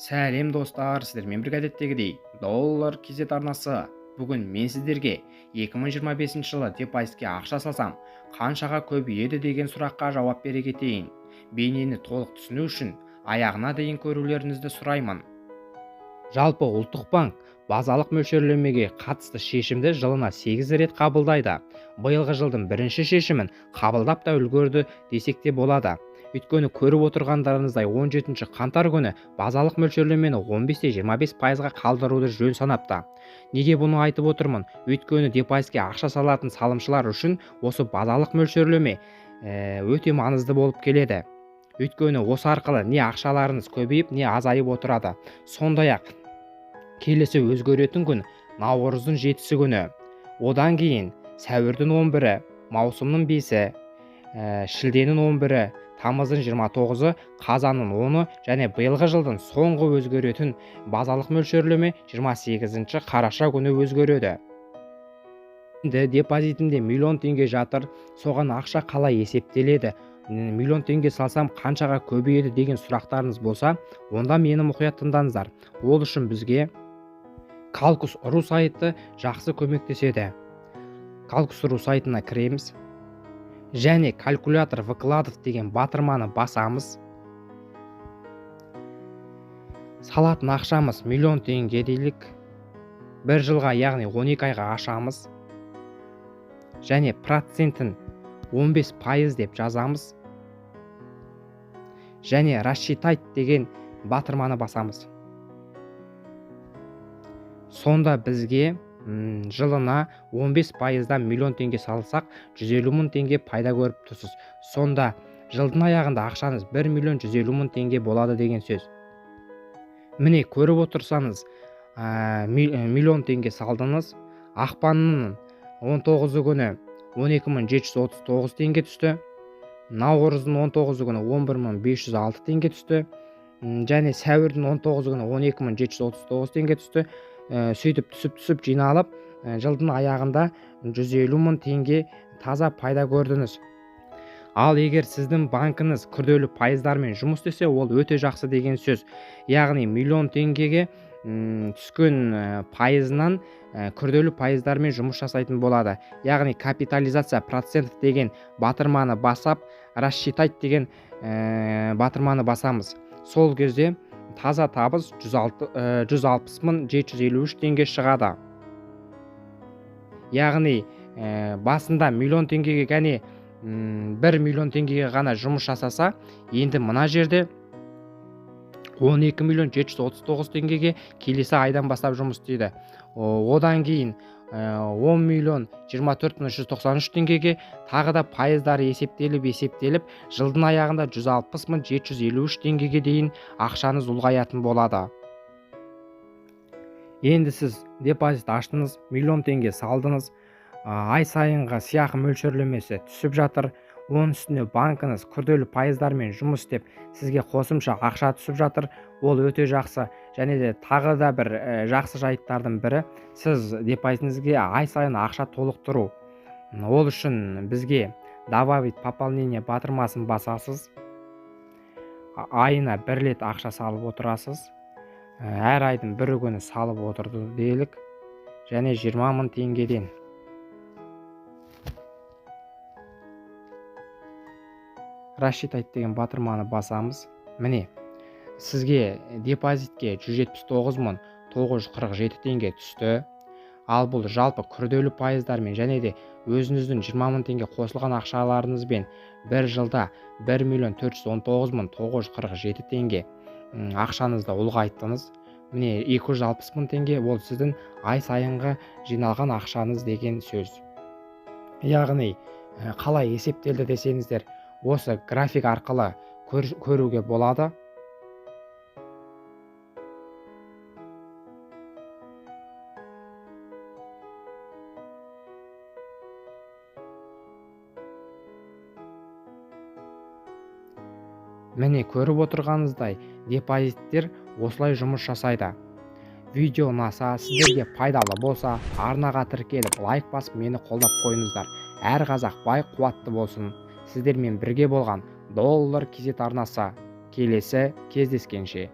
Сәлем достар, сіздермен бірге әдеттегідей доллар кезет арнасы. Бүгін мен сіздерге 2025 жылы депозитке ақша салсам қаншаға көбейеді деген сұраққа жауап бере кетейін. Бейнені толық түсіну үшін аяғына дейін көрулеріңізді сұраймын. Жалпы ұлттық банк базалық мөлшерлемеге қатысты шешімді жылына 8 рет қабылдайды. Биылғы жылдың бірінші шешімін қабылдап та үлгерді десек те болады. Өйткені көріп отырғандарыңыздай 17 қаңтар күні базалық мөлшерлемені 15-25%-ға қалдыруды жөн санапты. Неге бұны айтып отырмын? Өйткені депозитке ақша салатын салымшылар үшін осы базалық мөлшерлеме өте маңызды болып келеді. Өйткені осы арқылы не ақшаларыңыз көбейіп, не азайып отырады. Сондай-ақ келесі өзгеретін күн наурыздың 7-сі күні. Одан кейін сәуірдің 11-і, маусымның 5-і, шілденің 11-і, тамыздың 29-і, қазанның 10-і және биылғы жылдың соңғы өзгеретін базалық мөлшерлеме 28 қараша күні өзгереді. Енді депозитімде миллион теңге жатыр, соған ақша қалай есептеледі? Миллион теңге салсам қаншаға көбейеді деген сұрақтарыңыз болса, онда мені мұқият тыңдаңыздар. Ол үшін бізге Calcus.ru сайты жақсы көмектеседі. Calcus.ru сайтына кіреміз және калькулятор выкладов деген батырманы басамыз. Салатын ақшамыз миллион теңге дейлік. Бір жылға, яғни 12 айға ашамыз. Және процентін 15% деп жазамыз. Және рассчитать деген батырманы басамыз. Сонда бізге жылына 15%-дан миллион теңге салсақ, 150 мың теңге пайда көріп тұрсыз. Сонда жылдың аяғында ақшаңыз 1 миллион 150 мың теңге болады деген сөз. Міне көріп отырсаңыз, миллион теңге салдыңыз. Ақпанның 19 күні 12.739 теңге түсті. Наурыздың 19 күні 11.506 теңге түсті. Және сәуірдің 19 күні 12.739 теңге түсті. Сөйтіп түсіп жиналып, жылдың аяғында 150 мың теңге таза пайда көрдіңіз. Ал егер сіздің банкіңіз күрделі пайыздармен жұмыс істесе, ол өте жақсы деген сөз. Яғни миллион теңгеге түскен пайызынан күрделі пайыздармен жұмыс жасайтын болады. Яғни капитализация процент деген батырманы басап, рассчитать деген батырманы басамыз. Сол кезде таза табыс 160.753 теңге шығады. Яғни басында миллион теңгеге ғана 1 миллион теңгеге ғана жұмыс жасаса, енді мына жерде 12.739 теңгеге келесі айдан бастап жұмыс істейді. Одан кейін 10.024.193 теңгеге тағы да пайыздары есептеліп, жылдың аяғында 160.753 теңгеге дейін ақшаңыз ұлғаятын болады. Енді сіз депозит аштыңыз, миллион теңге салдыңыз, ай сайынғы сыйақы мөлшерлемесі түсіп жатыр. Оның үстіне банкіңіз күрделі пайыздармен жұмыс істеп, сізге қосымша ақша түсіп жатыр. Ол өте жақсы. Және де тағы да бір жақсы жайттардың бірі, сіз депозитіңізге ай сайын ақша толықтыру. Ол үшін бізге добавить пополнение батырмасын басасыз. Айына 1 рет ақша салып отырасыз. Әр айдың бір күні салып отырды делік. Және 20 мың теңгеден. Рассчитать деген батырманы басамыз. Міне, сізге депозитке 179.947 теңге түсті. Ал бұл жалпы күрделі пайыздармен және де өзіңіздің 20 мың теңге қосылған ақшаларыңызбен бір жылда 1.419.947 теңге ақшаңызды ұлғайттыңыз. Міне 260 мың теңге ол сіздің ай сайынғы жиналған ақшаңыз деген сөз. Яғни қалай есептелді десеңіздер, осы график арқылы көруге болады. Міне көріп отырғаныңыздай депозиттер осылай жұмыс жасайды. Видео ұнаса, сіздерге пайдалы болса, арнаға тіркеліп лайк басып мені қолдап қойыңыздар. Әр қазақ бай қуатты болсын. Сіздермен бірге болған доллар кезет арнасы. Келесі кездескенше.